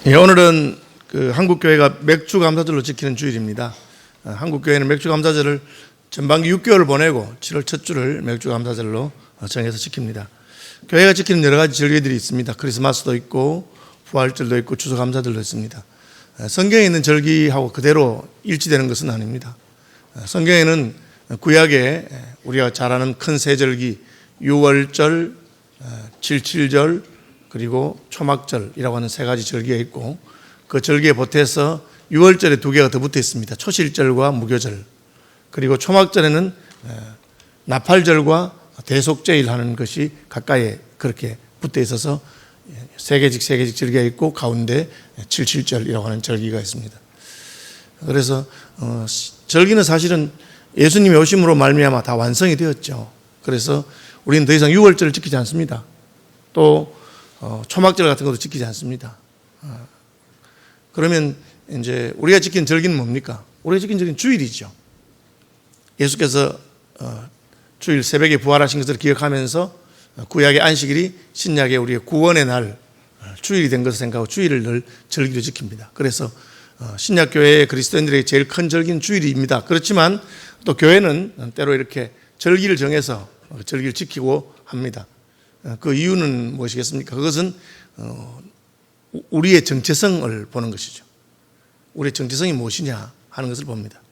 예, 오늘은 한국교회가 맥주감사절로 지키는 주일입니다. 한국교회는 맥주감사절을 전반기 6개월을 보내고 7월 첫 주를 맥주감사절로 정해서 지킵니다. 교회가 지키는 여러 가지 절기들이 있습니다. 크리스마스도 있고 부활절도 있고 추수감사절도 있습니다. 성경에 있는 절기하고 그대로 일치되는 것은 아닙니다. 성경에는 구약에 우리가 잘 아는 큰 세 절기, 유월절, 칠칠절, 그리고 초막절이라고 하는 세 가지 절기가 있고, 그 절기에 보태서 유월절에 두 개가 더 붙어 있습니다. 초실절과 무교절. 그리고 초막절에는 나팔절과 대속제일 하는 것이 가까이에 그렇게 붙어 있어서 세 개씩 절기가 있고, 가운데 칠칠절이라고 하는 절기가 있습니다. 그래서 절기는 사실은 예수님의 오심으로 말미암아 다 완성이 되었죠. 그래서 우리는 더 이상 유월절을 지키지 않습니다. 또 초막절 같은 것도 지키지 않습니다. 그러면 이제 우리가 지킨 절기는 뭡니까? 우리가 지킨 절기는 주일이죠. 예수께서 주일 새벽에 부활하신 것을 기억하면서 구약의 안식일이 신약의 우리의 구원의 날 주일이 된 것을 생각하고 주일을 늘 절기로 지킵니다. 그래서 신약교회의 그리스도인들에게 제일 큰 절기는 주일입니다. 그렇지만 또 교회는 때로 이렇게 절기를 정해서 절기를 지키고 합니다. 그 이유는 무엇이겠습니까? 그것은 우리의 정체성을 보는 것이죠. 우리의 정체성이 무엇이냐 하는 것을 봅니다.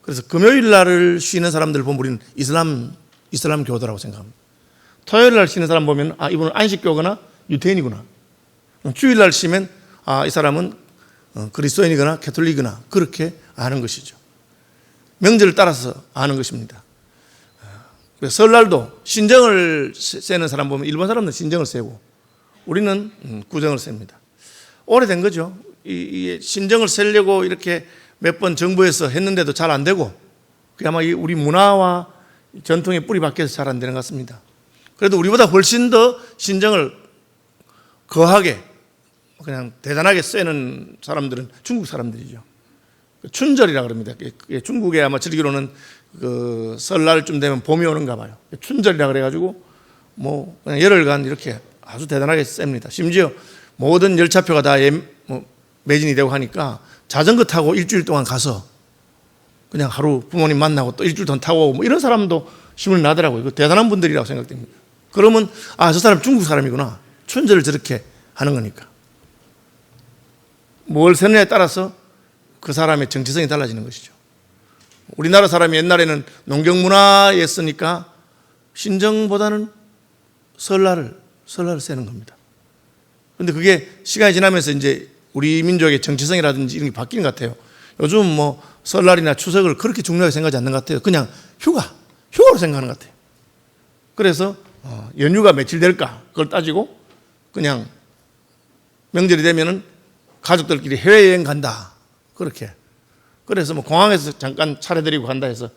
그래서 금요일 날을 쉬는 사람들을 보면 우리는 이슬람 교도라고 생각합니다. 토요일 날 쉬는 사람 보면 이분은 안식교거나 유태인이구나. 주일 날 쉬면 이 사람은 그리스도인이거나 캐톨릭이거나 그렇게 아는 것이죠. 명절을 따라서 아는 것입니다. 설날도 신정을 세는 사람 보면 일본 사람들은 신정을 세고 우리는 구정을 셉니다. 오래된 거죠. 이 신정을 세려고 이렇게 몇 번 정부에서 했는데도 잘 안 되고, 그게 아마 우리 문화와 전통의 뿌리 밖에서 잘 안 되는 것 같습니다. 그래도 우리보다 훨씬 더 신정을 거하게 그냥 대단하게 쎄는 사람들은 중국 사람들이죠. 춘절이라고 그럽니다. 중국에 아마 즐기로는 그 설날쯤 되면 봄이 오는가 봐요. 춘절이라 그래가지고 뭐 그냥 열흘간 이렇게 아주 대단하게 셉니다. 심지어 모든 열차표가 다 매진이 되고 하니까 자전거 타고 일주일 동안 가서 그냥 하루 부모님 만나고 또 일주일 동안 타고 오고 뭐 이런 사람도 힘을 나더라고요. 이거 대단한 분들이라고 생각됩니다. 그러면 저 사람 중국 사람이구나. 춘절을 저렇게 하는 거니까. 뭘 세느냐에 따라서 그 사람의 정체성이 달라지는 것이죠. 우리나라 사람이 옛날에는 농경 문화였으니까 신정보다는 설날을 세는 겁니다. 그런데 그게 시간이 지나면서 이제 우리 민족의 정체성이라든지 이런 게 바뀌는 것 같아요. 요즘 뭐 설날이나 추석을 그렇게 중요하게 생각하지 않는 것 같아요. 그냥 휴가로 생각하는 것 같아요. 그래서 연휴가 며칠 될까 그걸 따지고 그냥 명절이 되면은 가족들끼리 해외여행 간다. 그렇게. 그래서 뭐 공항에서 잠깐 차려드리고 간다 해서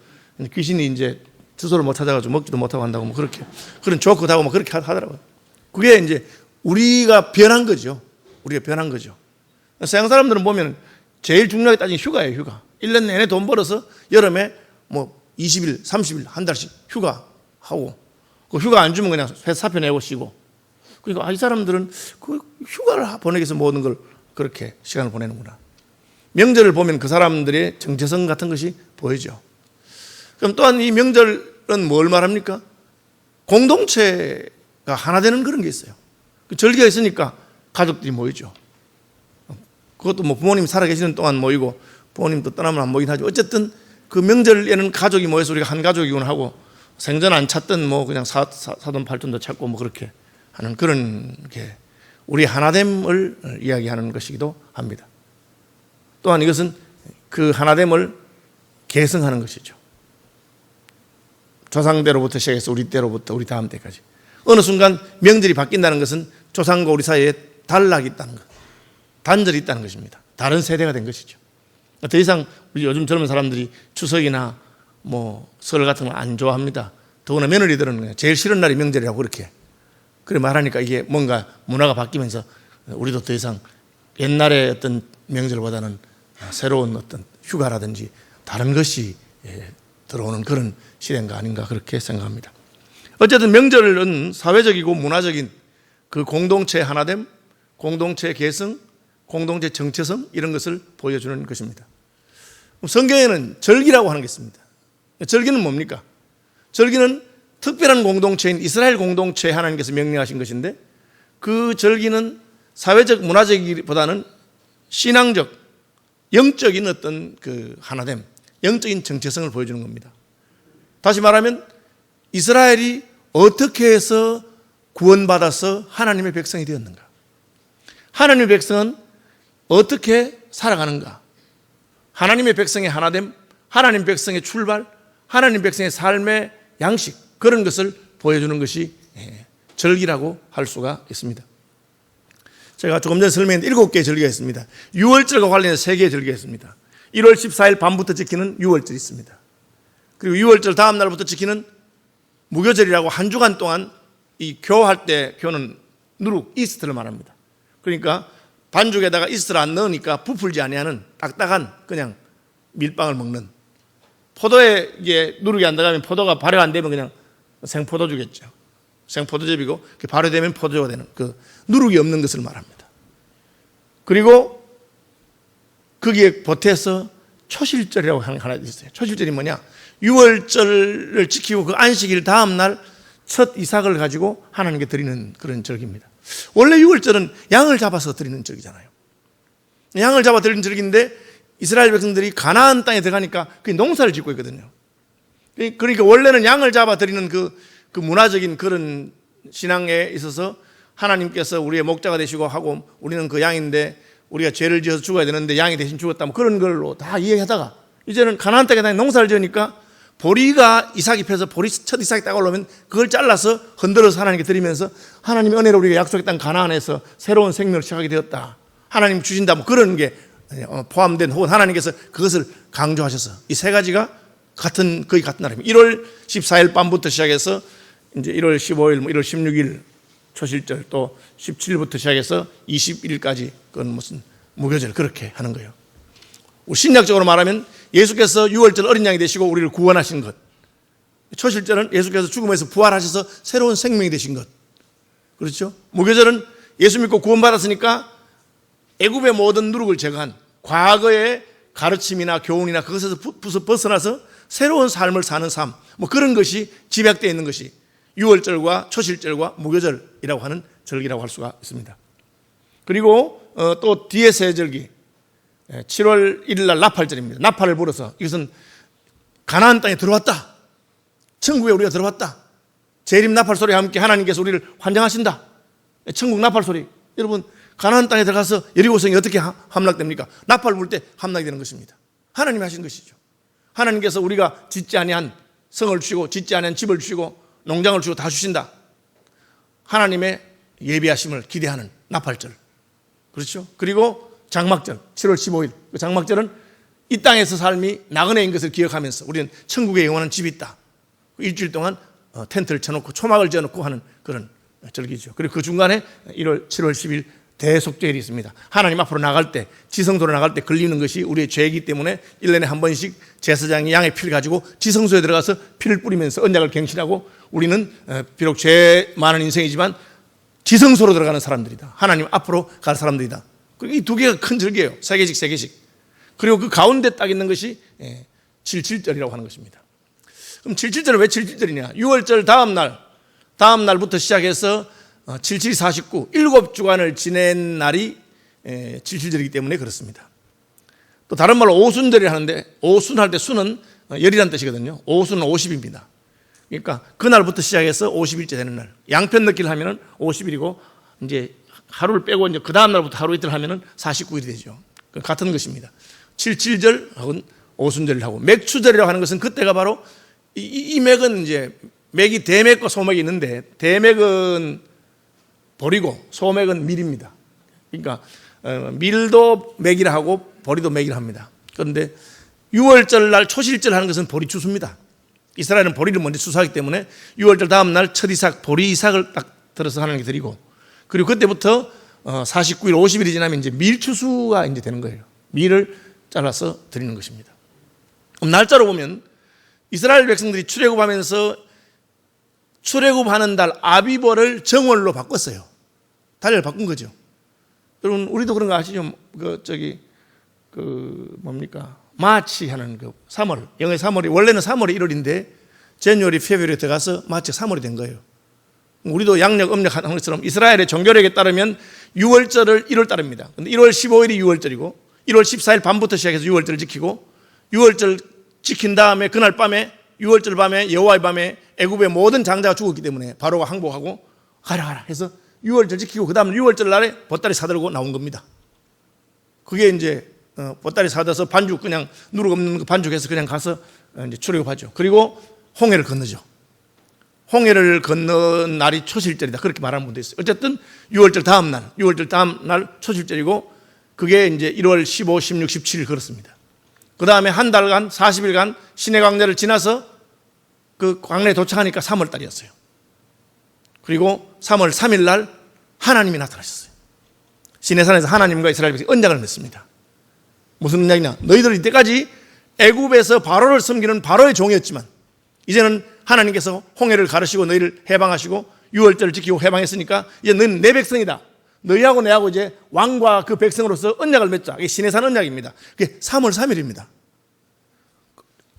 귀신이 이제 주소를 못 찾아가지고 먹지도 못하고 간다고 뭐 그렇게 그런 조크도 하고 뭐 그렇게 하더라고요. 그게 이제 우리가 변한 거죠. 서양 사람들은 보면 제일 중요하게 따지는 휴가예요, 휴가. 1년 내내 돈 벌어서 여름에 뭐 20일, 30일, 한 달씩 휴가하고 그 휴가 안 주면 그냥 사표 내고 쉬고. 그러니까 이 사람들은 그 휴가를 보내기 위해서 모든 걸 그렇게 시간을 보내는구나. 명절을 보면 그 사람들의 정체성 같은 것이 보이죠. 그럼 또한 이 명절은 뭘 말합니까? 공동체가 하나 되는 그런 게 있어요. 그 절기가 있으니까 가족들이 모이죠. 그것도 뭐 부모님 살아계시는 동안 모이고 부모님도 떠나면 안 모이긴 하죠. 어쨌든 그 명절에는 가족이 모여서 우리가 한 가족이구나 하고 생전 안 찾던 뭐 그냥 사돈 팔돈도 찾고 뭐 그렇게 하는 그런 게 우리 하나됨을 이야기하는 것이기도 합니다. 또한 이것은 그 하나됨을 계승하는 것이죠. 조상대로부터 시작해서 우리 때로부터 우리 다음 때까지. 어느 순간 명절이 바뀐다는 것은 조상과 우리 사이에 단락이 있다는 것, 단절이 있다는 것입니다. 다른 세대가 된 것이죠. 더 이상 우리 요즘 젊은 사람들이 추석이나 뭐 설 같은 거 안 좋아합니다. 더구나 며느리들은 제일 싫은 날이 명절이라고 그래 말하니까 이게 뭔가 문화가 바뀌면서 우리도 더 이상 옛날의 어떤 명절보다는 새로운 어떤 휴가라든지 다른 것이 들어오는 그런 시대인가 아닌가 그렇게 생각합니다. 어쨌든 명절은 사회적이고 문화적인 그 공동체 하나됨, 공동체 계승, 공동체 정체성 이런 것을 보여주는 것입니다. 성경에는 절기라고 하는 게 있습니다. 절기는 뭡니까? 절기는 특별한 공동체인 이스라엘 공동체에 하나님께서 명령하신 것인데 그 절기는 사회적 문화적이기보다는 신앙적 영적인 어떤 그 하나됨, 영적인 정체성을 보여주는 겁니다. 다시 말하면 이스라엘이 어떻게 해서 구원받아서 하나님의 백성이 되었는가? 하나님의 백성은 어떻게 살아가는가? 하나님의 백성의 하나됨, 하나님 백성의 출발, 하나님 백성의 삶의 양식, 그런 것을 보여주는 것이 절기라고 할 수가 있습니다. 제가 조금 전에 설명한 7개의 절기가 있습니다. 6월절과 관련해서 3개의 절기가 있습니다. 1월 14일 밤부터 지키는 6월절이 있습니다. 그리고 6월절 다음 날부터 지키는 무교절이라고 한 주간 동안 이 교할 때, 교는 누룩, 이스트를 말합니다. 그러니까 반죽에다가 이스트를 안 넣으니까 부풀지 아니하는 딱딱한 그냥 밀빵을 먹는, 포도에 이게 누룩이 안 들어가면 포도가 발효 안 되면 그냥 생포도주겠죠. 생포도즙이고 발효되면 포도주가 되는 그 누룩이 없는 것을 말합니다. 그리고 거기에 보태서 초실절이라고 하는 게 하나 있어요. 초실절이 뭐냐? 6월절을 지키고 그 안식일 다음 날 첫 이삭을 가지고 하나님께 드리는 그런 절기입니다. 원래 6월절은 양을 잡아서 드리는 절기잖아요. 양을 잡아 드리는 절기인데 이스라엘 백성들이 가나안 땅에 들어가니까 그 농사를 짓고 있거든요. 그러니까 원래는 양을 잡아 드리는 그 문화적인 그런 신앙에 있어서 하나님께서 우리의 목자가 되시고 하고 우리는 그 양인데 우리가 죄를 지어서 죽어야 되는데 양이 대신 죽었다, 뭐 그런 걸로 다 이해하다가 이제는 가나안 땅에 농사를 지으니까 보리가 이삭이 펴서 보리 첫 이삭이 딱 올라오면 그걸 잘라서 흔들어서 하나님께 드리면서 하나님의 은혜로 우리가 약속했던 가나안에서 새로운 생명을 시작하게 되었다, 하나님 주신다, 뭐 그런 게 포함된, 혹은 하나님께서 그것을 강조하셔서 이 세 가지가 거의 같은 날입니다. 1월 14일 밤부터 시작해서 이제 1월 15일, 1월 16일 초실절, 또 17일부터 시작해서 21일까지 그건 무슨 무교절, 그렇게 하는 거예요. 신약적으로 말하면 예수께서 6월절 어린 양이 되시고 우리를 구원하신 것, 초실절은 예수께서 죽음에서 부활하셔서 새로운 생명이 되신 것, 그렇죠? 무교절은 예수 믿고 구원받았으니까 애굽의 모든 누룩을 제거한 과거의 가르침이나 교훈이나 그것에서 벗어나서 새로운 삶을 사는 삶, 뭐 그런 것이 집약되어 있는 것이 6월절과 초실절과 무교절이라고 하는 절기라고 할 수가 있습니다. 그리고 또 뒤에 세 절기, 7월 1일 날 나팔절입니다. 나팔을 불어서 이것은 가나안 땅에 들어왔다, 천국에 우리가 들어왔다, 재림 나팔 소리와 함께 하나님께서 우리를 환영하신다, 천국 나팔 소리. 여러분, 가나안 땅에 들어가서 여리고성이 어떻게 함락됩니까? 나팔 불 때 함락이 되는 것입니다. 하나님이 하신 것이죠. 하나님께서 우리가 짓지 아니한 성을 주시고 짓지 아니한 집을 주시고 농장을 주시고 다 주신다, 하나님의 예비하심을 기대하는 나팔절, 그렇죠? 그리고 장막절, 7월 15일. 그 장막절은 이 땅에서 삶이 나그네인 것을 기억하면서 우리는 천국에 영원한 집이 있다, 일주일 동안 텐트를 쳐놓고 초막을 지어놓고 하는 그런 절기죠. 그리고 그 중간에 7월 10일 대속죄일이 있습니다. 하나님 앞으로 나갈 때, 지성소로 나갈 때 걸리는 것이 우리의 죄이기 때문에 1년에 한 번씩 제사장이 양의 피를 가지고 지성소에 들어가서 피를 뿌리면서 언약을 갱신하고, 우리는 비록 죄 많은 인생이지만 지성소로 들어가는 사람들이다, 하나님 앞으로 갈 사람들이다. 이 두 개가 큰 절기예요. 세 개씩. 그리고 그 가운데 딱 있는 것이 77절이라고 하는 것입니다. 그럼 77절은 왜 77절이냐? 6월절 다음 날부터 시작해서 77, 49, 7주간을 지낸 날이 77절이기 때문에 그렇습니다. 또 다른 말로 오순절이라 하는데, 오순할 때 순은 열이란 뜻이거든요. 오순은 50입니다. 그러니까 그날부터 시작해서 50일째 되는 날, 양편 넣기를 하면은 50일이고 이제 하루를 빼고 이제 그 다음 날부터 하루 이틀 하면은 49일이 되죠. 같은 것입니다. 77절하고는 오순절이라고. 맥추절이라고 하는 것은 그때가 바로 이 맥은 이제 맥이 대맥과 소맥이 있는데, 대맥은 보리고 소맥은 밀입니다. 그러니까 밀도 맥이라 하고 보리도 맥이라 합니다. 그런데 6월절 날 초실절 하는 것은 보리 추수입니다. 이스라엘은 보리를 먼저 추수하기 때문에 6월절 다음 날 첫 이삭, 보리 이삭을 딱 들어서 하나님께 드리고, 그리고 그때부터 49일, 50일이 지나면 이제 밀 추수가 이제 되는 거예요. 밀을 잘라서 드리는 것입니다. 그럼 날짜로 보면 이스라엘 백성들이 출애굽하면서 출애굽하는 달 아비벌을 정월로 바꿨어요. 달을 바꾼 거죠. 여러분 우리도 그런 거 아시죠? 뭡니까? 마치 하는 그 3월, 영의 3월이 원래는 3월이 1월인데 제뉴얼이 페브리에 들어가서 마치 3월이 된 거예요. 우리도 양력 음력 하는 것처럼 이스라엘의 종교력에 따르면 6월절을 1월 따릅니다. 근데 1월 15일이 6월절이고 1월 14일 밤부터 시작해서 6월절을 지키고 6월절 지킨 다음에 그날 밤에 6월절 밤에 여호와의 밤에 애굽의 모든 장자가 죽었기 때문에 바로가 항복하고 가라 해서 6월절 지키고 그 다음 6월절 날에 보따리 사들고 나온 겁니다. 그게 이제 보따리 사들어서 반죽 그냥 누룩 없는 그 반죽해서 그냥 가서 이제 출애굽하죠. 그리고 홍해를 건너죠. 홍해를 건넌 날이 초실절이다 그렇게 말하는 분도 있어요. 어쨌든 6월절 다음 날 초실절이고 그게 이제 1월 15, 16, 17일 그렇습니다. 그 다음에 한 달간 40일간 시내 광야를 지나서 그 광야에 도착하니까 3월 달이었어요. 그리고 3월 3일 날 하나님이 나타나셨어요. 시내산에서 하나님과 이스라엘 백성이 언약을 맺습니다. 무슨 언약이냐? 너희들 이때까지 애굽에서 바로를 섬기는 바로의 종이었지만 이제는 하나님께서 홍해를 가르시고 너희를 해방하시고 6월절을 지키고 해방했으니까 이제 너희는 내 백성이다. 너희하고 내하고 이제 왕과 그 백성으로서 언약을 맺자. 이게 시내산 언약입니다. 그게 3월 3일입니다.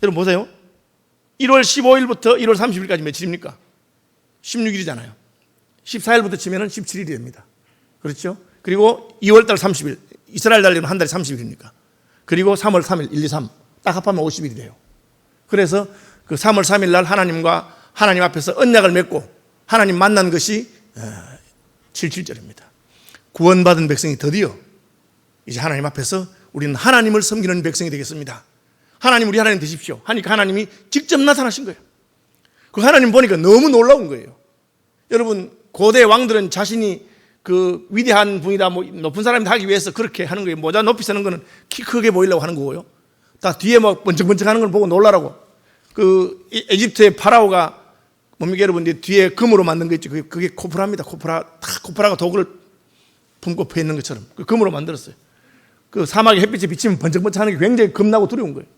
여러분 보세요. 1월 15일부터 1월 30일까지 며칠입니까? 16일이잖아요. 14일부터 치면은 17일이 됩니다. 그렇죠? 그리고 2월달 30일. 이스라엘 달리면 한 달에 30일입니까? 그리고 3월 3일, 1, 2, 3. 딱 합하면 50일이 돼요. 그래서 그 3월 3일 날 하나님 앞에서 언약을 맺고 하나님 만난 것이 77절입니다. 구원받은 백성이 드디어 이제 하나님 앞에서 우리는 하나님을 섬기는 백성이 되겠습니다. 하나님 우리 하나님 되십시오 하니까 하나님이 직접 나타나신 거예요. 그 하나님 보니까 너무 놀라운 거예요. 여러분 고대 왕들은 자신이 그 위대한 분이다 뭐 높은 사람이다 하기 위해서 그렇게 하는 거예요. 모자 높이 서는 거는 키 크게 보이려고 하는 거고요. 다 뒤에 막 번쩍번쩍 하는 걸 보고 놀라라고. 그 에집트의 파라오가 뭡니까 여러분 뒤에 금으로 만든 거 있죠. 그게 코프라입니다. 코프라가 도구를 품고 펴 있는 것처럼 그 금으로 만들었어요. 그 사막에 햇빛이 비치면 번쩍번쩍 하는 게 굉장히 겁나고 두려운 거예요.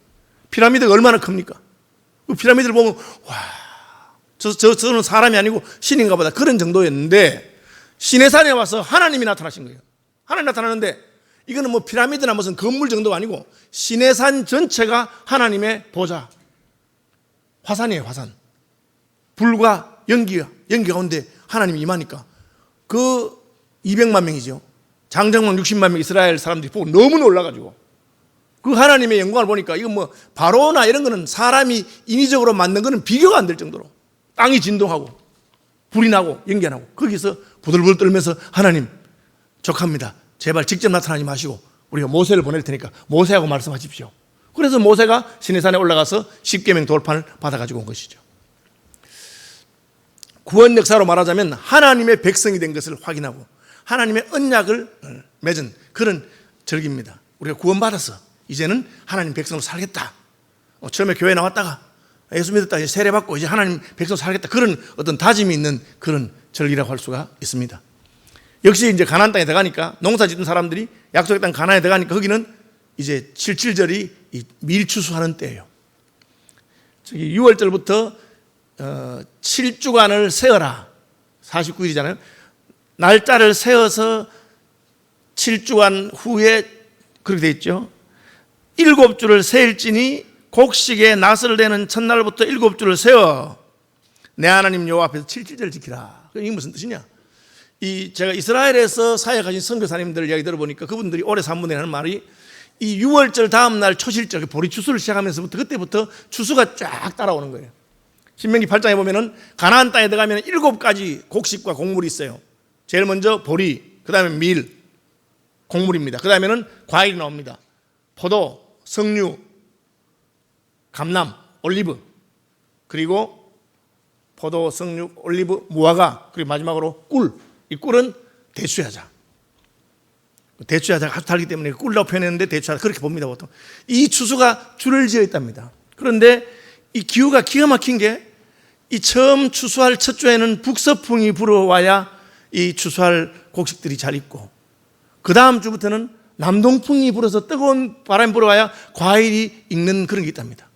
피라미드가 얼마나 큽니까? 그 피라미드를 보면 와, 저는 사람이 아니고 신인가 보다 그런 정도였는데 시내산에 와서 하나님이 나타나신 거예요. 하나님 나타나는데 이거는 뭐 피라미드나 무슨 건물 정도가 아니고 시내산 전체가 하나님의 보좌 화산이에요. 화산. 불과 연기 가운데 하나님이 임하니까 그 200만 명이죠. 장정만 60만 명 이스라엘 사람들이 보고 너무 놀라가지고 그 하나님의 영광을 보니까 이거 뭐 바로나 이런 거는 사람이 인위적으로 만든 거는 비교가 안 될 정도로 땅이 진동하고 불이 나고 연기 나고 거기서 부들부들 떨면서 하나님 족합니다. 제발 직접 나타나지 마시고 우리가 모세를 보낼 테니까 모세하고 말씀하십시오. 그래서 모세가 시내산에 올라가서 십계명 돌판을 받아가지고 온 것이죠. 구원 역사로 말하자면 하나님의 백성이 된 것을 확인하고 하나님의 언약을 맺은 그런 절기입니다. 우리가 구원받아서 이제는 하나님 백성으로 살겠다. 처음에 교회 나왔다가 예수 믿었다 이제 세례받고 이제 하나님 백성으로 살겠다. 그런 어떤 다짐이 있는 그런 절기라고 할 수가 있습니다. 역시 이제 가나안 땅에 들어가니까 농사 짓는 사람들이 약속의 땅 가나안에 들어가니까 거기는 이제 77절이 밀추수하는 때예요. 6월절부터 7주간을 세어라. 49일이잖아요. 날짜를 세어서 7주간 후에 그렇게 돼 있죠. 7주를 세일지니 곡식에 낫을 내는 첫날부터 7주를 세워 내 하나님 여호와 앞에서 77절을 지키라. 이게 무슨 뜻이냐? 제가 이스라엘에서 사역하신 선교사님들 이야기 들어보니까 그분들이 오래 산 분들이 하는 말이 이 6월절 다음 날 초실절 보리 추수를 시작하면서부터 그때부터 추수가 쫙 따라오는 거예요. 신명기 8장에 보면은 가나안 땅에 들어가면 7가지 곡식과 곡물이 있어요. 제일 먼저 보리, 그 다음에 밀, 곡물입니다. 그 다음에는 과일이 나옵니다. 포도, 석류, 감람, 올리브, 그리고 포도, 석류, 올리브, 무화과, 그리고 마지막으로 꿀. 이 꿀은 대추야자. 대추야자가 달기 때문에 꿀이라고 표현했는데 대추야자 그렇게 봅니다 보통. 이 추수가 줄을 지어 있답니다. 그런데 이 기후가 기가 막힌 게 이 처음 추수할 첫 주에는 북서풍이 불어와야 이 추수할 곡식들이 잘 익고 그 다음 주부터는 남동풍이 불어서 뜨거운 바람이 불어와야 과일이 익는 그런 게 있답니다.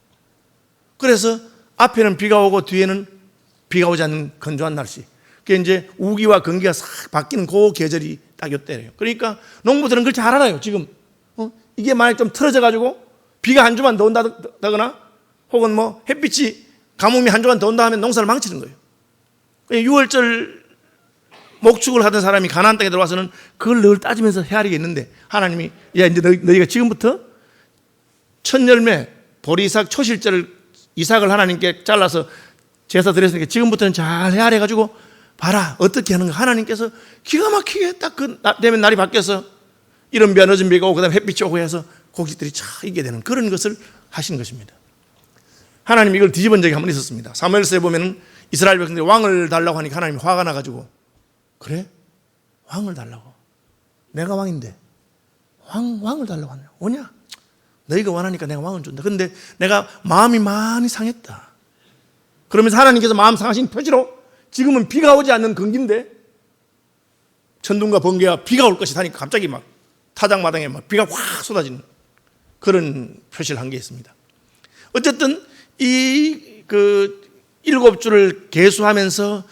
그래서 앞에는 비가 오고 뒤에는 비가 오지 않는 건조한 날씨. 그게 이제 우기와 건기가 싹 바뀌는 그 계절이 딱 요때래요. 그러니까 농부들은 그걸 잘 알아요. 지금 이게 만약 좀 틀어져 가지고 비가 한 주만 더 온다거나 혹은 뭐 햇빛이 가뭄이 한 주만 더 온다 하면 농사를 망치는 거예요. 6월절 목축을 하던 사람이 가나안 땅에 들어와서는 그걸 늘 따지면서 헤아리겠는데 하나님이 야 이제 너희가 지금부터 첫 열매 보리삭 초실절을 이삭을 하나님께 잘라서 제사 드렸으니까 지금부터는 잘 헤아려 가지고 봐라 어떻게 하는가. 하나님께서 기가 막히게 딱 그 되면 날이 바뀌어서 이른 비와 늦은 비가 오고 그다음에 햇빛이 오고 해서 곡식들이 쫙 익게 되는 그런 것을 하시는 것입니다. 하나님이 이걸 뒤집은 적이 한 번 있었습니다. 사무엘서에 보면은 이스라엘 백성들이 왕을 달라고 하니까 하나님이 화가 나가지고 그래? 왕을 달라고? 내가 왕인데 왕을 달라고 하냐? 오냐? 너희가 원하니까 내가 왕을 준다. 근데 내가 마음이 많이 상했다. 그러면서 하나님께서 마음 상하신 표지로 지금은 비가 오지 않는 건기인데 천둥과 번개와 비가 올 것이 다니까 갑자기 막 타작마당에 막 비가 확 쏟아지는 그런 표시를 한 게 있습니다. 어쨌든 이 그 7주를 계수하면서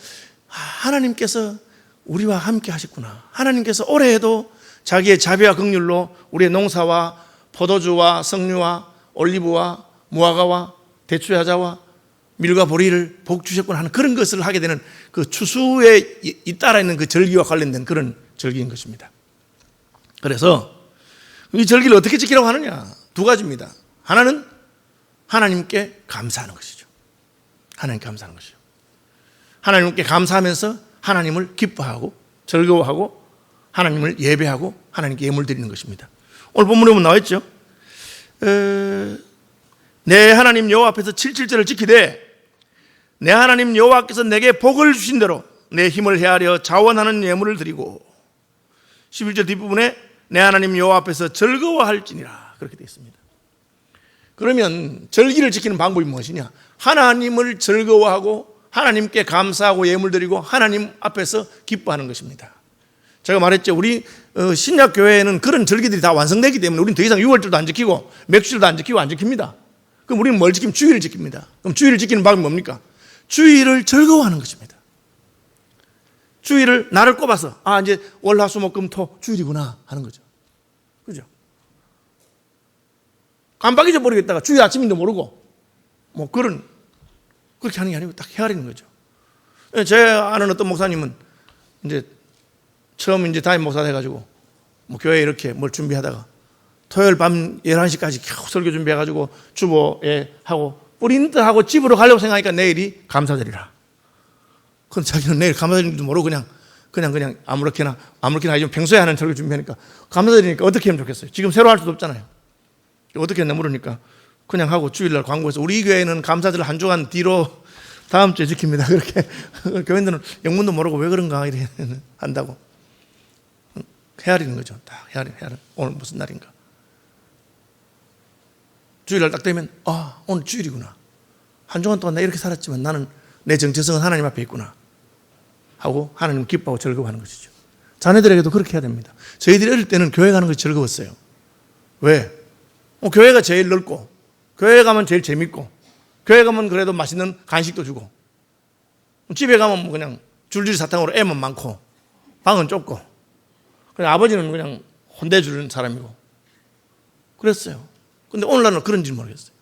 하나님께서 우리와 함께 하셨구나. 하나님께서 올해에도 자기의 자비와 긍휼로 우리의 농사와 포도주와 석류와 올리브와 무화과와 대추야자와 밀과 보리를 복 주셨구나 하는 그런 것을 하게 되는 그 추수에 잇따라 있는 그 절기와 관련된 그런 절기인 것입니다. 그래서 이 절기를 어떻게 지키라고 하느냐? 두 가지입니다. 하나는 하나님께 감사하는 것이죠. 하나님께 감사하는 것이죠. 하나님께 감사하면서 하나님을 기뻐하고 즐거워하고 하나님을 예배하고 하나님께 예물 드리는 것입니다. 오늘 본문에 보면 나와 있죠. 내 하나님 여호와 앞에서 77절을 지키되 내 하나님 여호와께서 내게 복을 주신 대로 내 힘을 헤아려 자원하는 예물을 드리고 11절 뒷부분에 내 하나님 여호와 앞에서 즐거워할지니라 그렇게 되어 있습니다. 그러면 절기를 지키는 방법이 무엇이냐? 하나님을 즐거워하고 하나님께 감사하고 예물 드리고 하나님 앞에서 기뻐하는 것입니다. 제가 말했죠. 우리 신약 교회에는 그런 절기들이 다 완성되기 때문에 우리는 더 이상 6월절도 안 지키고 맥주일도 안 지키고 안 지킵니다. 그럼 우리는 뭘 지키면 주일을 지킵니다. 그럼 주일을 지키는 방법이 뭡니까? 주일을 즐거워하는 것입니다. 주일을 날을 꼽아서 이제 월, 화, 수, 목, 금, 토 주일이구나 하는 거죠. 그죠? 깜빡 잊어버리겠다가 주일 아침인도 모르고 뭐 그렇게 하는 게 아니고 딱 헤아리는 거죠. 제 아는 어떤 목사님은 이제 처음 이제 담임 목사 돼가지고 뭐 교회에 이렇게 뭘 준비하다가 토요일 밤 11시까지 겨우 설교 준비해가지고 주보에 하고 프린트하고 집으로 가려고 생각하니까 내일이 감사절이라. 그럼 자기는 내일 감사절인 줄 모르고 그냥 아무렇게나 아니면 평소에 하는 설교 준비하니까 감사절이니까 어떻게 하면 좋겠어요? 지금 새로 할 수도 없잖아요. 어떻게 했나 모르니까 그냥 하고 주일날 광고해서 우리 교회는 감사절 한 주간 뒤로 다음 주에 지킵니다. 그렇게 교인들은 영문도 모르고 왜 그런가 이렇게 한다고 헤아리는 거죠. 다 헤아리 오늘 무슨 날인가. 주일날 딱 되면 오늘 주일이구나. 한 주간 동안 나 이렇게 살았지만 나는 내 정체성은 하나님 앞에 있구나 하고 하나님 기뻐하고 즐거워하는 것이죠. 자녀들에게도 그렇게 해야 됩니다. 저희들이 어릴 때는 교회 가는 것이 즐거웠어요. 왜? 교회가 제일 넓고 교회 가면 제일 재밌고 교회 가면 그래도 맛있는 간식도 주고 집에 가면 뭐 그냥 줄줄이 사탕으로 애만 많고 방은 좁고 그냥 아버지는 그냥 혼내주는 사람이고 그랬어요. 근데 오늘날은 그런지 모르겠어요.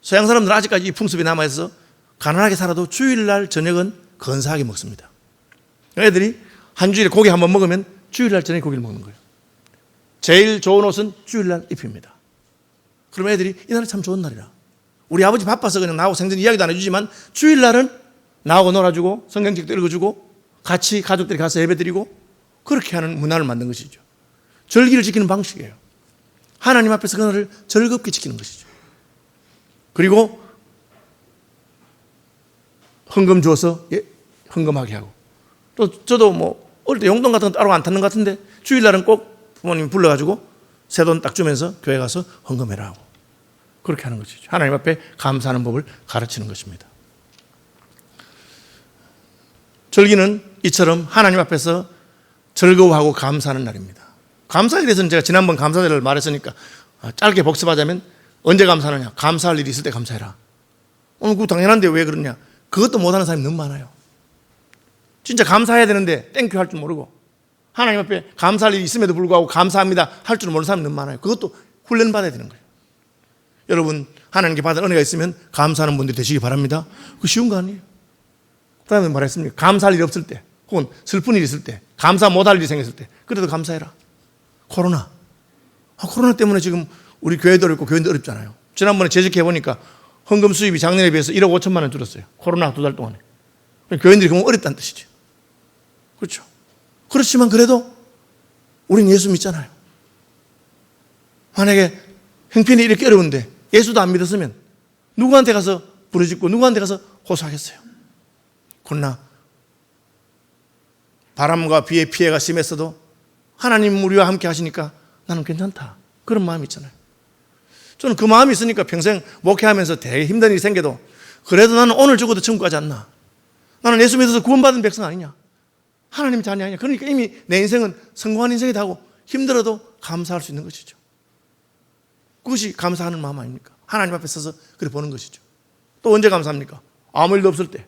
서양 사람들은 아직까지 이 풍습이 남아있어서 가난하게 살아도 주일날 저녁은 근사하게 먹습니다. 애들이 한 주일에 고기 한번 먹으면 주일날 저녁에 고기를 먹는 거예요. 제일 좋은 옷은 주일날 입힙니다. 그럼 애들이 이날은 참 좋은 날이라. 우리 아버지 바빠서 그냥 나하고 생전 이야기도 안 해주지만 주일날은 나하고 놀아주고 성경책도 읽어주고 같이 가족들이 가서 예배드리고 그렇게 하는 문화를 만든 것이죠. 절기를 지키는 방식이에요. 하나님 앞에서 그날을 즐겁게 지키는 것이죠. 그리고 헌금 줘서 헌금하게 하고 또 저도 뭐 어릴 때 용돈 같은 거 따로 안 탔는 것 같은데 주일날은 꼭 부모님 불러가지고 새 돈 딱 주면서 교회 가서 헌금해라 하고 그렇게 하는 것이죠. 하나님 앞에 감사하는 법을 가르치는 것입니다. 절기는 이처럼 하나님 앞에서 즐거워하고 감사하는 날입니다. 감사에 대해서는 제가 지난번 감사절을 말했으니까 짧게 복습하자면 언제 감사하느냐? 감사할 일이 있을 때 감사해라. 그거 당연한데 왜 그러냐? 그것도 못하는 사람이 너무 많아요. 진짜 감사해야 되는데 땡큐 할 줄 모르고 하나님 앞에 감사할 일이 있음에도 불구하고 감사합니다 할 줄 모르는 사람이 너무 많아요. 그것도 훈련받아야 되는 거예요. 여러분 하나님께 받은 은혜가 있으면 감사하는 분들이 되시기 바랍니다. 그거 쉬운 거 아니에요. 그 다음에 말했습니까? 감사할 일이 없을 때 혹은 슬픈 일이 있을 때 감사 못할 일이 생겼을 때 그래도 감사해라. 코로나 때문에 지금 우리 교회도 어렵고 교회도 어렵잖아요. 지난번에 재직해보니까 헌금 수입이 작년에 비해서 1억 5천만 원 줄었어요. 코로나 2달 동안에. 교인들이 그러면 어렵다는 뜻이죠. 그렇죠. 그렇지만 그래도 우린 예수 믿잖아요. 만약에 형편이 이렇게 어려운데 예수도 안 믿었으면 누구한테 가서 부르짖고 누구한테 가서 호소하겠어요. 그러나 바람과 비의 피해가 심했어도 하나님 우리와 함께 하시니까 나는 괜찮다. 그런 마음이 있잖아요. 저는 그 마음이 있으니까 평생 목회하면서 되게 힘든 일이 생겨도 그래도 나는 오늘 죽어도 천국 가지 않나. 나는 예수 믿어서 구원받은 백성 아니냐. 하나님 자녀 아니냐. 그러니까 이미 내 인생은 성공한 인생이다 하고 힘들어도 감사할 수 있는 것이죠. 그것이 감사하는 마음 아닙니까? 하나님 앞에 서서 그래 보는 것이죠. 또 언제 감사합니까? 아무 일도 없을 때.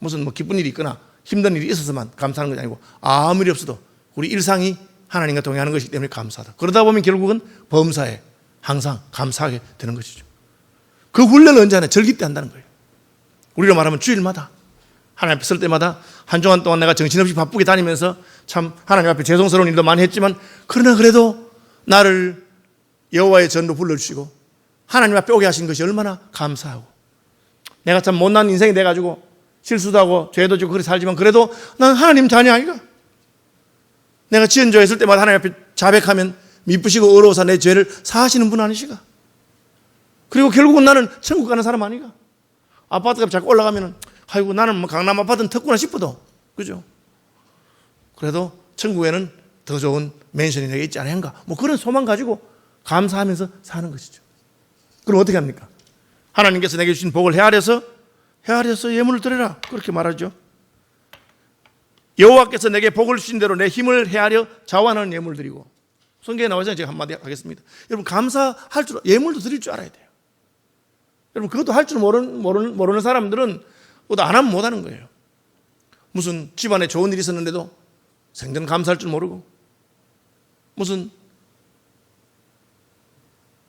무슨 뭐 기쁜 일이 있거나 힘든 일이 있어서만 감사하는 것이 아니고 아무 일이 없어도 우리 일상이 하나님과 동행하는 것이기 때문에 감사하다. 그러다 보면 결국은 범사에 항상 감사하게 되는 것이죠. 그 훈련을 언제 하냐? 절기 때 한다는 거예요. 우리로 말하면 주일마다 하나님 앞에 설 때마다 한 주간 동안 내가 정신없이 바쁘게 다니면서 참 하나님 앞에 죄송스러운 일도 많이 했지만 그러나 그래도 나를 여호와의 전로 불러주시고 하나님 앞에 오게 하신 것이 얼마나 감사하고 내가 참 못난 인생이 돼가지고 실수도 하고 죄도 지고 그렇게 살지만 그래도 난 하나님 자녀 아이가. 내가 지은 죄 있을 때마다 하나님 앞에 자백하면 미쁘시고 어려워서 내 죄를 사하시는 분 아니시가. 그리고 결국은 나는 천국 가는 사람 아니가. 아파트가 자꾸 올라가면은 아이고 나는 뭐 강남 아파트는 텄구나 싶어도 그죠? 그래도 천국에는 더 좋은 맨션이 내게 있지 않은가. 뭐 그런 소망 가지고 감사하면서 사는 것이죠. 그럼 어떻게 합니까? 하나님께서 내게 주신 복을 헤아려서 예물을 드려라. 그렇게 말하죠. 여호와께서 내게 복을 주신 대로 내 힘을 헤아려 자원하는 예물을 드리고. 성경에 나와서 제가 한마디 하겠습니다. 여러분 감사할 줄 예물도 드릴 줄 알아야 돼요. 여러분 그것도 할 줄 모르는 사람들은 그것도 안 하면 못하는 거예요. 무슨 집안에 좋은 일이 있었는데도 생전 감사할 줄 모르고 무슨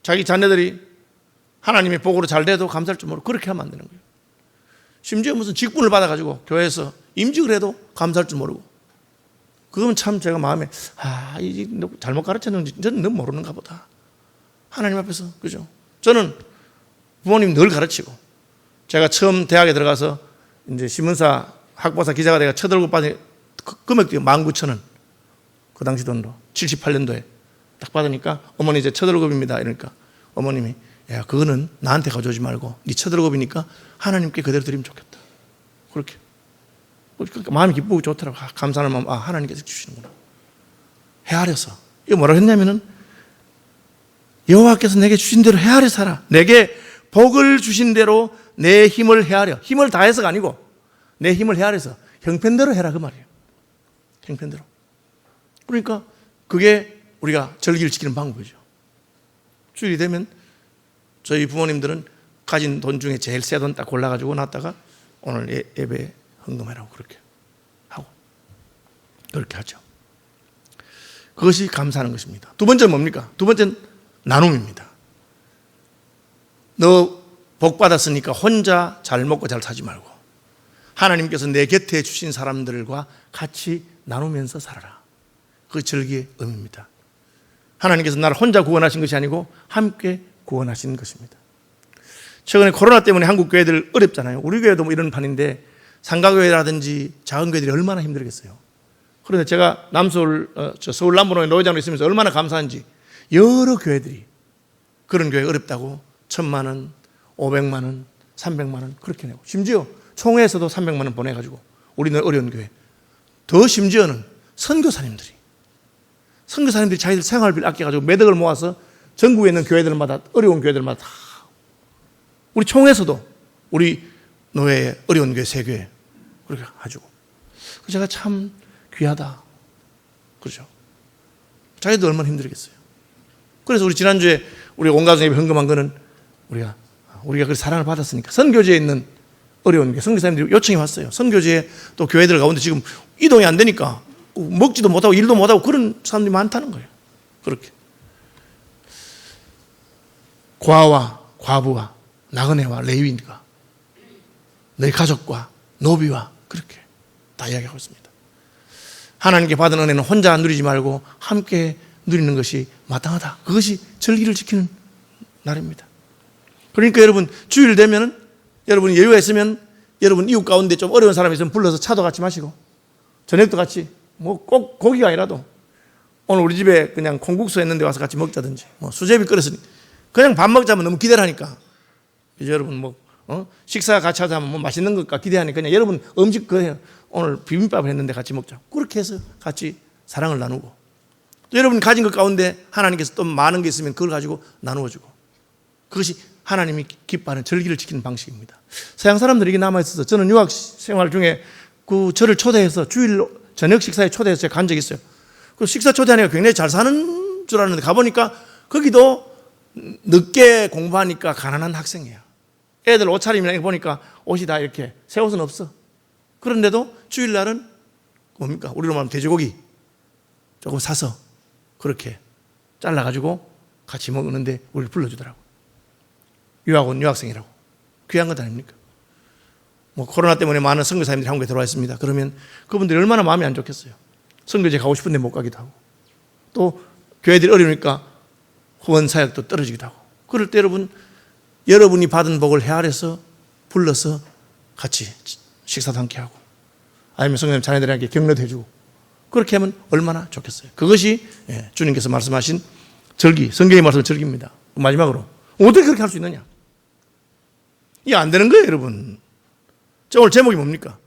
자기 자녀들이 하나님의 복으로 잘 돼도 감사할 줄 모르고 그렇게 하면 안 되는 거예요. 심지어 무슨 직분을 받아가지고 교회에서 임직을 해도 감사할 줄 모르고 그건 참 제가 마음에 이 잘못 가르쳤는지 저는 너무 모르는가 보다. 하나님 앞에서 그죠? 저는 부모님 늘 가르치고 제가 처음 대학에 들어가서 이제 신문사 학보사 기자가 내가 첫 월급 받은 금액도 19,000원 그 당시 돈으로 78년도에 딱 받으니까 어머니 이제 첫 월급입니다 이러니까 어머님이 야 그거는 나한테 가져오지 말고 네 첫 월급이니까 하나님께 그대로 드리면 좋겠다. 그렇게 그러니까 마음이 기쁘고 좋더라고. 감사하는 마음 하나님께서 주시는구나. 헤아려서 이거 뭐라고 했냐면은 여호와께서 내게 주신 대로 헤아려 살아. 내게 복을 주신 대로 내 힘을 헤아려. 힘을 다해서가 아니고 내 힘을 헤아려서 형편대로 해라 그 말이에요. 형편대로. 그러니까 그게 우리가 절기를 지키는 방법이죠. 주일이 되면 저희 부모님들은 가진 돈 중에 제일 새 돈 딱 골라가지고 놨다가 오늘 예배 헌금해라고 그렇게 하고 그렇게 하죠. 그것이 감사하는 것입니다. 두 번째는 뭡니까? 두 번째는 나눔입니다. 너 복 받았으니까 혼자 잘 먹고 잘 사지 말고 하나님께서 내 곁에 주신 사람들과 같이 나누면서 살아라. 그게 절기의 의미입니다. 하나님께서 나를 혼자 구원하신 것이 아니고 함께 구원하신 것입니다. 최근에 코로나 때문에 한국 교회들 어렵잖아요. 우리 교회도 뭐 이런 판인데 상가교회라든지 작은 교회들이 얼마나 힘들겠어요. 그런데 제가 서울 남부동에 노회장으로 있으면서 얼마나 감사한지 여러 교회들이 그런 교회 어렵다고 1,000만 원, 500만 원, 300만 원 그렇게 내고 심지어 총회에서도 300만 원 보내가지고 우리는 어려운 교회 더 심지어는 선교사님들이 자기들 생활비를 아껴가지고 매덕을 모아서 전국에 있는 교회들마다 어려운 교회들마다 다 우리 총회에서도 우리 노회의 어려운 교회 3교회 그렇게 가지고 제가 참 귀하다 그렇죠. 자기도 얼마나 힘들겠어요. 그래서 우리 지난주에 우리 온 가족 예배 헌금한 거는 우리가 그 사랑을 받았으니까 선교지에 있는 어려운 게 선교사님들이 요청이 왔어요. 선교지에 또 교회들 가운데 지금 이동이 안 되니까 먹지도 못하고 일도 못하고 그런 사람들이 많다는 거예요. 그렇게 과와 과부와 나그네와 레위인과 내 가족과 노비와 그렇게 다 이야기하고 있습니다. 하나님께 받은 은혜는 혼자 누리지 말고 함께 누리는 것이 마땅하다. 그것이 절기를 지키는 날입니다. 그러니까 여러분 주일 되면 여러분이 여유가 있으면 여러분 이웃 가운데 좀 어려운 사람이 있으면 불러서 차도 같이 마시고 저녁도 같이 뭐 꼭 고기가 아니라도 오늘 우리 집에 그냥 콩국수 했는데 와서 같이 먹자든지 뭐 수제비 끓였으니 그냥 밥 먹자면 너무 기대를 하니까 이제 여러분 뭐 식사 같이 하자면 뭐 맛있는 것과 기대하니까 그냥 여러분 음식 오늘 비빔밥을 했는데 같이 먹자. 그렇게 해서 같이 사랑을 나누고 또 여러분 가진 것 가운데 하나님께서 또 많은 게 있으면 그걸 가지고 나누어주고 그것이 하나님이 기뻐하는 절기를 지키는 방식입니다. 서양 사람들이 이게 남아있어서 저는 유학 생활 중에 그 저를 초대해서 주일 저녁 식사에 초대해서 제가 간 적이 있어요. 그 식사 초대하니까 굉장히 잘 사는 줄 알았는데 가보니까 거기도 늦게 공부하니까 가난한 학생이에요. 애들 옷차림이나 보니까 옷이 다 이렇게 새 옷은 없어. 그런데도 주일날은 뭡니까? 우리로 말하면 돼지고기 조금 사서 그렇게 잘라가지고 같이 먹는데 우리를 불러주더라고. 유학 온 유학생이라고. 귀한 것 아닙니까? 뭐 코로나 때문에 많은 선교사님들이 한국에 들어와 있습니다. 그러면 그분들이 얼마나 마음이 안 좋겠어요. 선교지에 가고 싶은데 못 가기도 하고 또 교회들이 어려우니까 후원 사역도 떨어지기도 하고 그럴 때 여러분이 받은 복을 헤아려서 불러서 같이 식사도 함께 하고 아니면 성도님 자녀들에게 격려도 해주고 그렇게 하면 얼마나 좋겠어요. 그것이 주님께서 말씀하신 절기, 성경의 말씀 절기입니다. 마지막으로 어떻게 그렇게 할 수 있느냐? 이게 안 되는 거예요, 여러분. 자, 오늘 제목이 뭡니까?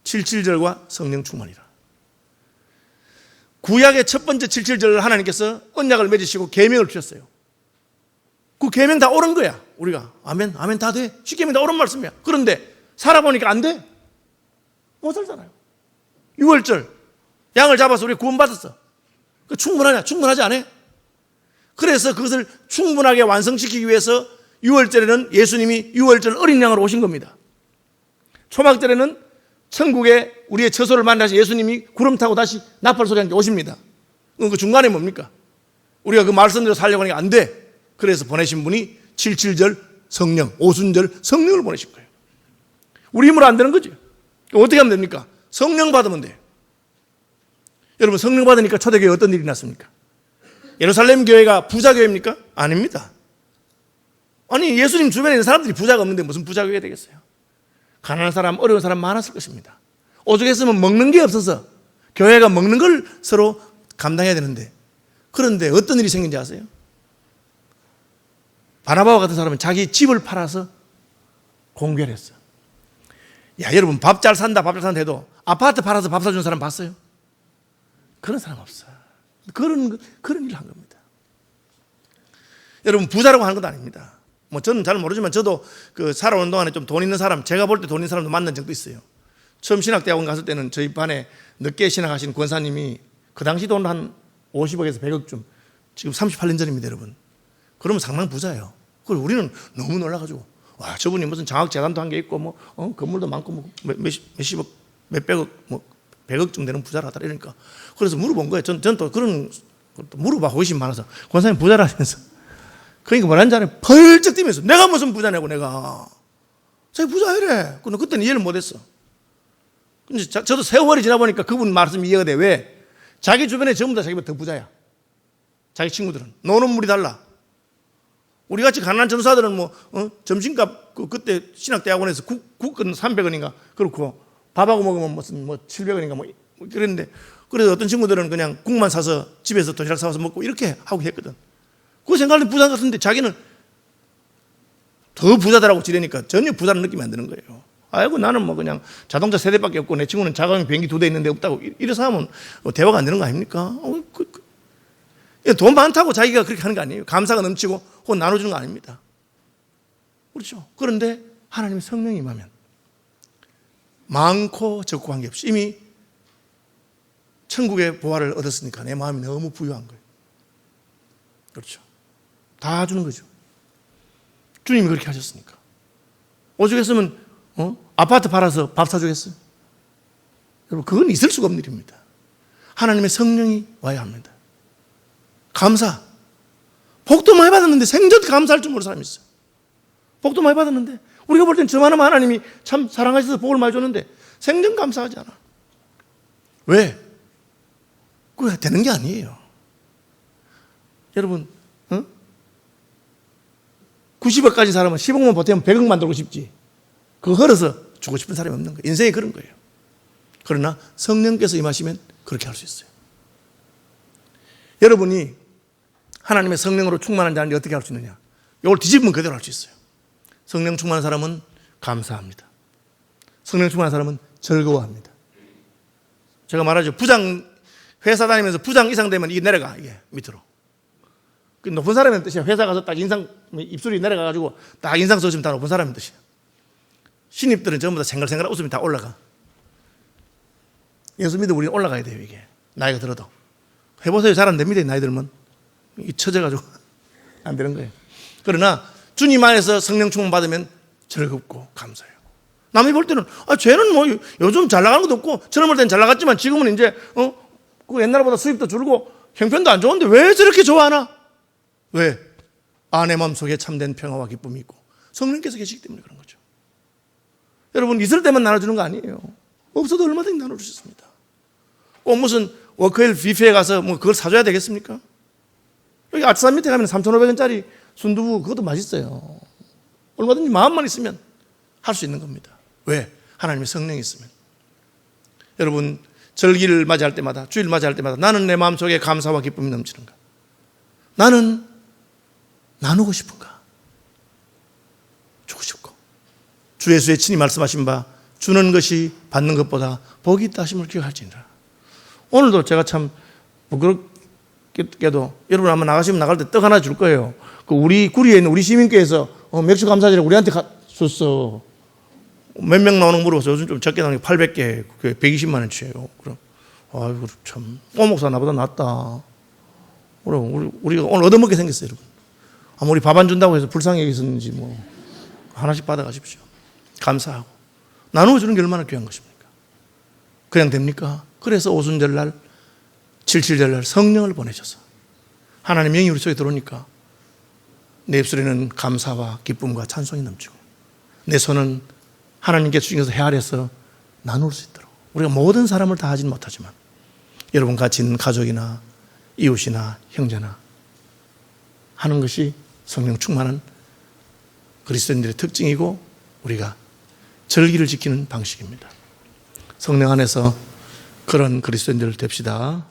77절과 성령 충만이라. 구약의 첫 번째 77절을 하나님께서 언약을 맺으시고 계명을 주셨어요. 그 계명 다 옳은 거야. 우리가 아멘, 아멘 다 돼. 십계명 다 옳은 말씀이야. 그런데 살아보니까 안 돼. 못 살잖아요. 6월절 양을 잡아서 우리 구원받았어. 충분하냐? 충분하지 않아? 그래서 그것을 충분하게 완성시키기 위해서 6월절에는 예수님이 6월절 어린 양으로 오신 겁니다. 초막절에는 천국에 우리의 처소를 만나신 예수님이 구름 타고 다시 나팔 소리와 함께 오십니다. 그 중간에 뭡니까? 우리가 그 말씀대로 살려고 하니까 안 돼. 그래서 보내신 분이 77절 성령, 오순절 성령을 보내신 거예요. 우리 힘으로 안 되는 거죠. 어떻게 하면 됩니까? 성령 받으면 돼요. 여러분 성령 받으니까 초대교회 어떤 일이 났습니까? 예루살렘 교회가 부자 교회입니까? 아닙니다. 아니 예수님 주변에 있는 사람들이 부자가 없는데 무슨 부자 교회가 되겠어요? 가난한 사람, 어려운 사람 많았을 것입니다. 오죽했으면 먹는 게 없어서 교회가 먹는 걸 서로 감당해야 되는데 그런데 어떤 일이 생긴지 아세요? 바나바와 같은 사람은 자기 집을 팔아서 공개를 했어. 야 여러분 밥 잘 산다 밥 잘 산다 해도 아파트 팔아서 밥 사준 사람 봤어요? 그런 사람 없어. 그런 일을 한 겁니다. 여러분 부자라고 하는 건 아닙니다. 뭐 저는 잘 모르지만 저도 그 살아오는 동안에 좀 돈 있는 사람, 제가 볼 때 돈 있는 사람도 만난 적도 있어요. 처음 신학대학원 갔을 때는 저희 반에 늦게 신학하신 권사님이 그 당시 돈 한 50억에서 100억쯤, 지금 38년 전입니다, 여러분. 그러면 상당 부자예요. 그걸 우리는 너무 놀라가지고, 와, 저분이 무슨 장학재단도 한 게 있고, 뭐, 건물도 많고, 뭐, 몇십억, 몇백억, 뭐, 100억쯤 되는 부자라다 이러니까. 그래서 물어본 거예요. 전 또 그런 것도 물어봐 호기심 많아서. 권사님 부자라면서. 그러니까 뭐라는지 알아요? 펄쩍 뛰면서 내가 무슨 부자냐고 내가. 자기 부자 이래. 그때는 이해를 못했어. 근데 저도 세월이 지나보니까 그분 말씀이 이해가 돼. 왜? 자기 주변에 전부 다 자기보다 더 부자야. 자기 친구들은. 노는 물이 달라. 우리 같이 가난한 전사들은 뭐 점심값 그때 신학대학원에서 국은 300원인가 그렇고 밥하고 먹으면 무슨 뭐 700원인가 뭐 그랬는데 그래서 어떤 친구들은 그냥 국만 사서 집에서 도시락 사와서 먹고 이렇게 하고 했거든. 그 생각은 부자 같은데 자기는 더 부자다라고 지내니까 전혀 부자는 느낌이 안 드는 거예요. 아이고 나는 뭐 그냥 자동차 3대밖에 없고 내 친구는 자가용 비행기 2대 있는데 없다고 이래서 하면 대화가 안 되는 거 아닙니까? 돈 많다고 자기가 그렇게 하는 거 아니에요. 감사가 넘치고 혹은 나눠주는 거 아닙니다. 그렇죠. 그런데 하나님의 성령이 임하면 많고 적고 관계없이 이미 천국의 보화를 얻었으니까 내 마음이 너무 부유한 거예요. 그렇죠. 다 주는 거죠. 주님이 그렇게 하셨으니까. 오죽했으면 아파트 팔아서 밥 사주겠어요? 여러분, 그건 있을 수가 없는 일입니다. 하나님의 성령이 와야 합니다. 감사. 복도 많이 받았는데 생전 감사할 줄 모르는 사람이 있어요. 복도 많이 받았는데 우리가 볼 땐 저만하면 하나님이 참 사랑하셔서 복을 많이 줬는데 생전 감사하지 않아. 왜? 그게 되는 게 아니에요. 여러분, 90억 가진 사람은 10억만 보태면 100억 만들고 싶지. 그거 헐어서 주고 싶은 사람이 없는 거예요. 인생이 그런 거예요. 그러나 성령께서 임하시면 그렇게 할 수 있어요. 여러분이 하나님의 성령으로 충만한 자는 어떻게 할 수 있느냐? 이걸 뒤집으면 그대로 할 수 있어요. 성령 충만한 사람은 감사합니다. 성령 충만한 사람은 즐거워합니다. 제가 말하죠. 부장, 회사 다니면서 부장 이상 되면 이게 내려가, 이게 밑으로. 그 높은 사람의 뜻이야. 회사 가서 딱 인상, 입술이 내려가가지고 딱 인상 써주면 다 높은 사람의 뜻이야. 신입들은 전부 다 생글생글 웃음이 다 올라가. 예수 믿어 우리는 올라가야 돼요, 이게. 나이가 들어도. 해보세요. 잘 안 됩니다, 나이 들면. 이 처져가지고 안 되는 거예요. 그러나 주님 안에서 성령 충만 받으면 즐겁고 감사해요. 남이 볼 때는 쟤는 뭐 요즘 잘 나가는 것도 없고 젊을 땐 잘 나갔지만 지금은 이제 그 옛날보다 수입도 줄고 형편도 안 좋은데 왜 저렇게 좋아하나? 왜? 아내 마음속에 참된 평화와 기쁨이 있고 성령께서 계시기 때문에 그런 거죠. 여러분, 있을 때만 나눠주는 거 아니에요. 없어도 얼마든지 나눠줄 수 있습니다. 꼭 무슨 워크힐 뷔페에 가서 뭐 그걸 사줘야 되겠습니까? 여기 아트산 밑에 가면 3,500원짜리 순두부 그것도 맛있어요. 얼마든지 마음만 있으면 할 수 있는 겁니다. 왜? 하나님의 성령이 있으면. 여러분, 절기를 맞이할 때마다, 주일 맞이할 때마다 나는 내 마음속에 감사와 기쁨이 넘치는가? 나는 나누고 싶은가? 주고 싶고. 주 예수의 친히 말씀하신 바 주는 것이 받는 것보다 복이 있다 하심을 기억할지니라. 오늘도 제가 참 부끄럽게도 여러분 한번 나가시면 나갈 때 떡 하나 줄 거예요. 그 우리 구리에 있는 우리 시민교회에서 맥주 감사제를 우리한테 줬어. 몇 명 나오는 거 물어봐서 요즘 좀 적게 나오는 게 800개, 120만 원치예요. 그럼 아이고 참 목사 나보다 낫다. 그럼 우리가 오늘 얻어먹게 생겼어요, 여러분. 아마 우리 밥 안 준다고 해서 불쌍히 여기셨는지 뭐 하나씩 받아가십시오. 감사하고 나누어 주는 게 얼마나 귀한 것입니까? 그냥 됩니까? 그래서 오순절날 77절날 성령을 보내셔서 하나님 영이 우리 속에 들어오니까 내 입술에는 감사와 기쁨과 찬송이 넘치고 내 손은 하나님께 주셔서 헤아려서 나눌 수 있도록. 우리가 모든 사람을 다 하진 못하지만 여러분 같이 있는 가족이나 이웃이나 형제나 하는 것이 성령 충만한 그리스도인들의 특징이고 우리가 절기를 지키는 방식입니다. 성령 안에서 그런 그리스도인들 됩시다.